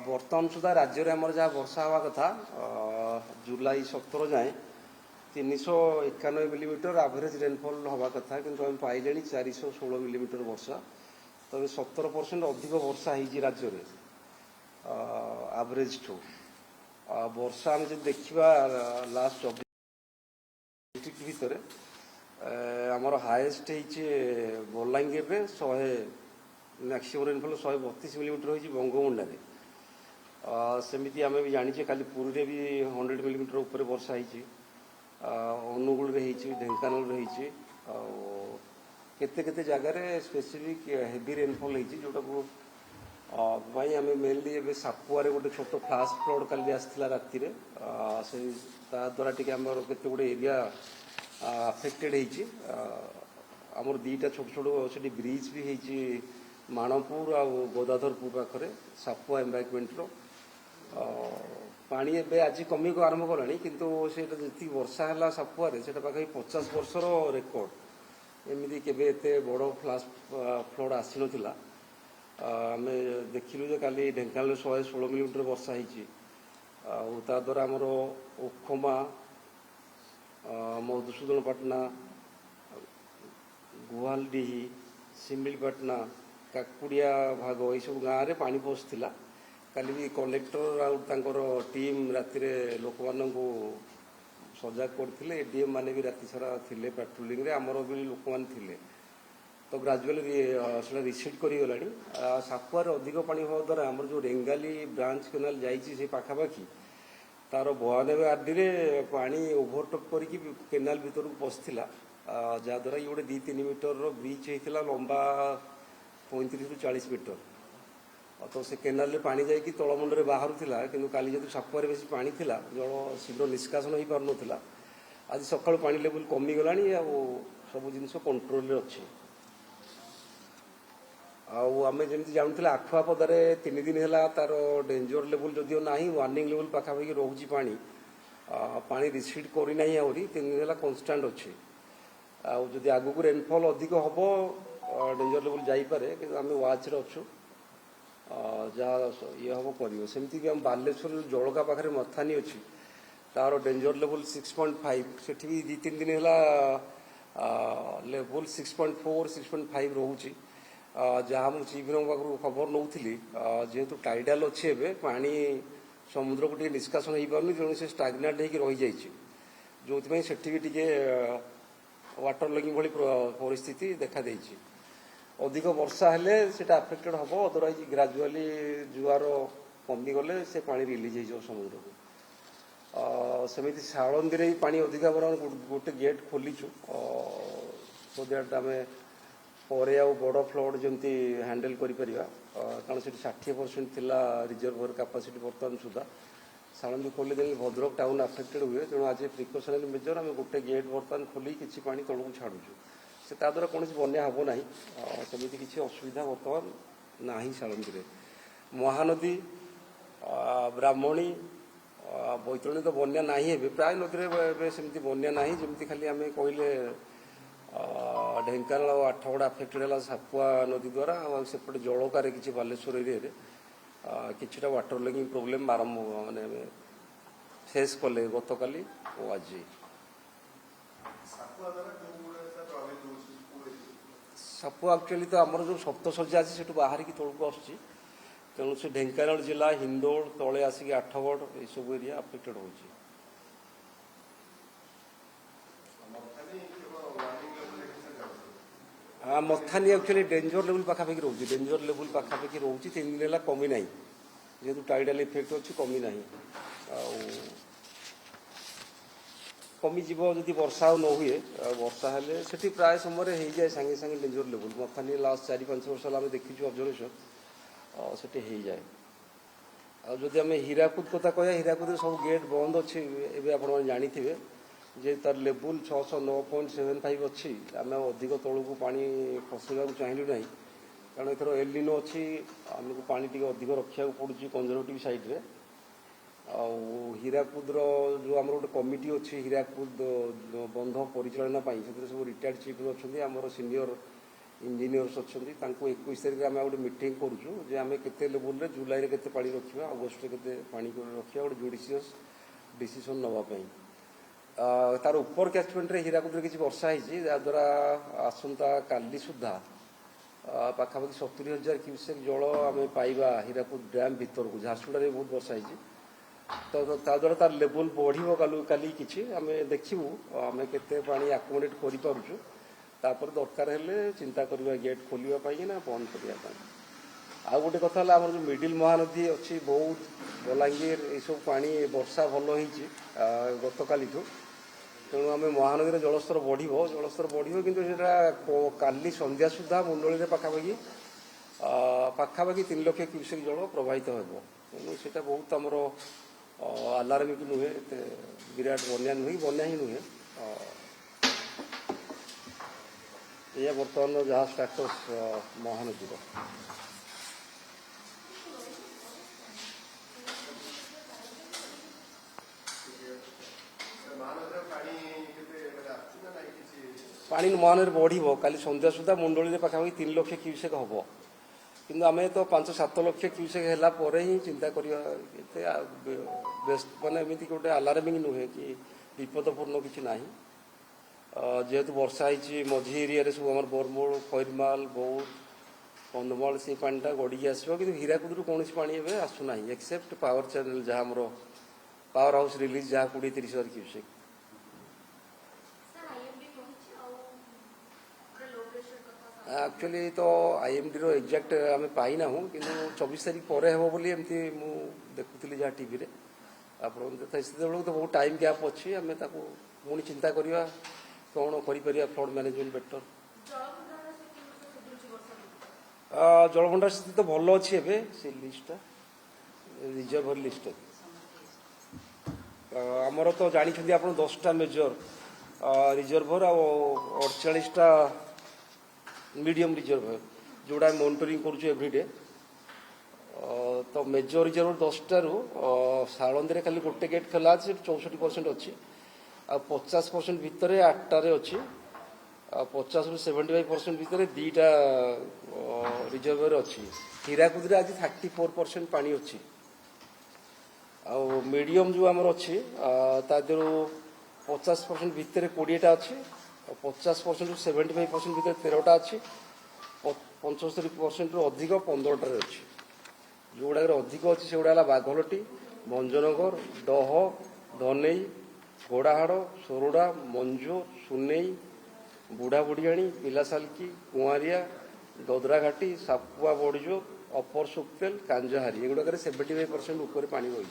बर्तमान सुधा राज्य में आमर जहाँ वर्षा हवा कथा जुलाई 17 जाए 391 मिलीमीटर एवरेज रेनफॉल हवा कथा किंतु आम पाइले 416 मिलीमीटर वर्षा तो 17% अधिक वर्षा हो राज्य में एवरेज ठू वर्षा आम जो देखा लास्ट 24 डिस्ट्रिक्ट भितर आमर हाएस्ट हो बलांगीर में 100 मैक्सिमम रेनफॉल 132 मिलीमीटर हो बंगमुंडा सेमती आम भी जाने कल पुरी भी 100 मिलीमीटर ऊपर वर्षा होती अनुगुल ढेंकानाल केते जगार स्पेसिफिक हेवी रेनफॉल होती जोटा को आम मेनली ए सापुआरे गोटे छोट फ्लाश फ्लड कल आसाला राति द्वारा टी आम केते गुड़े एरिया अफेक्टेड होमर दीटा छोट छोट से ब्रिज भी होती माणपुर आ गोदाधरपुर पाखे सापुआ एम्बैकमेंटर पानी एवं आज कमी को आरंभ कला किंतु जी वर्षा है सापुआरे से पाखे 50 वर्षर रेकर्ड एमती के बड़ फ्लाश फ्लड आसी नाला आम देखिलु काली ढेंकानाल 116 मिलीमीटर वर्षा होता द्वारा आमर ओखमा मधुसूदनपाटना गुहालडीही सिमिलपाटना काकुड़िया भाग ये सब गाँव में पानी पशुला काली भी कलेक्टर आर टीम राति लोक मान सजग करते एडीएम माने भी राति सारा थिले पेट्रोलिंग रे आमर भी लोक मैंने तो ग्राजुअली रिसीड करगला सापुआर अधिक पानी हवा द्वारा आमर जो रेंगाली ब्रांच केनाल जाइए पाखापाखि तार बयानबे आरडी पानी ओभरटप करके केनाल भीतर को पशिला जहाद्वारा ये गोटे 2-3 मीटर ब्रिज होता लंबा 35 ରୁ 40 मीटर तो से केनाल रे पानी जाकि तलमुंडे बाहर था कि काली जो सापुआर बेस पानी थिला जल शीघ्र निष्कासन हो पार नाला आज सका पानी लेवल कमीगला सब जिन कंट्रोल अच्छे आम जमी जानते आखुआपदार 3 दिन है तार डेंजर लेवल जदिव ना वार्निंग लेवल पाखापाखि रोचे पानी रिसीड करना आहरी 3 दिन है कन्स्टाट अच्छे आदि आग को रेनफॉल अधिक हम डेंजर लेवल जापे कि आम वाच अच्छु जहाँ ये हम करमती भी आम बालेश्वर जड़का पाखे मथानी अच्छी तार डेंजर लेवल 6.5 से 2-3 दिन है लेवल 6.4 6.5 रोचे जहाँ मुझे चीफ पाखु खबर नौ जेहेतु टाइडाल अच्छे पानी समुद्र को टे निष्कासन हो पार्नि तेणु से स्टाग्नाट हो रही जाइए जो भी टे वाटर लगिंग भली परिस्थिति देखा देइछि अधिक वर्षा हेले सेटा अफेक्टेड हम अदरवाइज ग्राजुअली जुआर कमी गले से पानी रिलीज हो समुद्र को सेमती सालंदी भी पानी अधिक गोटे गेट खोलीचु सो दैट आम पर बड़ फ्लड जमी हैंडल कर कारण से 60% थिला रिजर्वर कैपेसिटी बर्तमान सुधा सालंदी खोली देने भद्रक टाउन अफेक्टेड हुए तेणु आज प्रिकसनारी मेजर आम गोटे गेट बर्तमान खोली किसी पानी तौक छाड़ुचु से द्वारा कौन बन्या हम ना सेमती किसी असुविधा बर्तमान ना सालंदी में महानदी ब्राह्मणी बैतरणी तो बन्या ना प्राय नदी में सेमती बन्या ना जमी खाली आम कहले ढेंकानाल और आठगड़ अफेक्टेड है सापुआ नदी द्वारा सेपटे जलकार किसी बालेश्वर एरिया कि वाटर लगिंग प्रोब्लेम आरंभ माने फेस कले गत काली और आज सापुआ एक्चुअली तो आमर जो सप्तशଯ୍ୟା अच्छी से बाहर की तौक आसुच्छी तेणु से ढेंकानाल जिला हिंदोल तले आसिक आठगड़ ये सब एरिया अफेक्टेड होची हाँ मथानी एक्चुअली डेंजर लेवल पाखापाखि रोचे डेंजर लेवल पाखापाखि रोचे 3 दिन है कमी ना जेहेतु टाइडाल इफेक्ट अच्छी कमी ना कमी जीव जदि वर्षा न हुए वर्षा हेले से प्राय समय हो जाए सांगे सांगे डेंजर लेवल मथानी लास्ट 4-5 वर्ष आम देखीचु ऑब्जर्वेशन से हो जाए आदि आम हीराकुद कथा कह हीराकुद सब गेट बंद अच्छे एवं आप जानी जे तार लेवल 609.75 अच्छी आम अधिक तौक पानी खसवा चाहलु ना कारण एथर एलिनो अच्छी आमको पानी टी अधिक रखा पड़ू कंजरवेटिव साइड्रे हीराकुद्र जो आम गोटे कमिटी अच्छी हीराकुद बंध परिचालना सब रिटायर्ड चीफ अच्छा आमर सीनियर इंजीनियर्स अच्छा 21 तारीख आम गोटे मीटिंग करूँ जे आम के लेवल जुलाई में केते पानी रखा अगस्ट केते पानी रखा गोटे जुडिशियस डिसीजन नापी तार ऊपर कैचमेंट हीराकुद किसी वर्षा होती जहाद्वारा आसंता काली सुधा पाखापाखि 70,000 क्यूसेक जल आम पाइबा हीराकुद डैम भीतर को झारसुगुड़ा में बहुत वर्षा होती तो ताद्वारा तार लेवल बढ़ो काली किसी आम देखू आम के पानी आकोमोडेट करूँ तापर दरकार हेले चिंता करवा गेट खोलने ना बंद करने आउ गोटे कथा आम जो मिडिल महानदी अच्छी बहुत बलांगीर ये सब पानी वर्षा भल होती गत काली तेणु आम महानदी जलस्तर बढ़ो कि काली संध्या सुधा मुंडली पाखापाखि पाखापाखि 3 लाख क्यूसेक जल प्रवाहित हो तेणु से बहुत आमर आलार्मिक नुहे विराट बन्या नुहे बन्या ही नुहे यह बर्तमान जहाँ स्टाटस महानदी पानी महानदी बढ़ो काली संध्या सुधा मुंडली पाखापाखि 3 लाख क्यूसेक हम किंतु आम तो 5-7 लाख क्यूसेक है ही चिंता करवा बेस्ट माने एमती गोटे आलार्मिंग नुहे कि विपदपूर्ण किसी ना जेहेतु वर्षा होती मझी एरिया सब आम बरमूल खैरमाल बौद्ध कंधमाल से पानीटा गड़ी आसो कि हीराकुद कौन पानी एवं आसूना एक्सेप्ट पावर चैनल जहाँ आम पावर हाउस रिलीज जहाँ 20-30,000 क्यूसेक एक्चुअली तो आईएमडी रो एग्जैक्ट आम पाईना कि 24 तारीख पर हे बोली एमती मु देखुली जहाँ टीवी आप तो बहुत टाइम गैप अच्छी आम पुणी चिंता करवा कौन कर फ्लड मैनेजमेंट बेटर जलभंडार स्थिति तो भल अच्छी एवं से लिस्टा रिजर्वर लिस्ट आमर तो जानते आप 10टा मेजर रिजर्वर आ 48टा मीडियम रिजर्वर जोड़ा मॉनिटरिंग करुँ एवरीडे तो मेजर रिजर्वर 10 रु सालंदी खाली गोटे गेट खोला 64% अच्छी आ 50% भितर 8टारे अच्छी 50 ରୁ 75% भितर 2टा रिजर्वर अच्छी हीराकुद आज 34% पानी अच्छी आ मीडियम जो आमर अच्छी तादर 50% भितर 20टा अच्छी 50% ରୁ 75% भितर 13टा अच्छी 75% ରୁ अधिक 15टारे अच्छी जोड़ा अधिक अच्छी से गुड़ा बाघलटी भंजनगर डह धनेई घोड़ाहाड़ सोरडा मंजो सुनेई बुढ़ा बुढ़ियाणी पिलासालकी कुआरिया ददराघाटी सापुआ बड़जो अपर सुक्तेल कांजहारी एगुड़ा 75% ऊपर पानी रही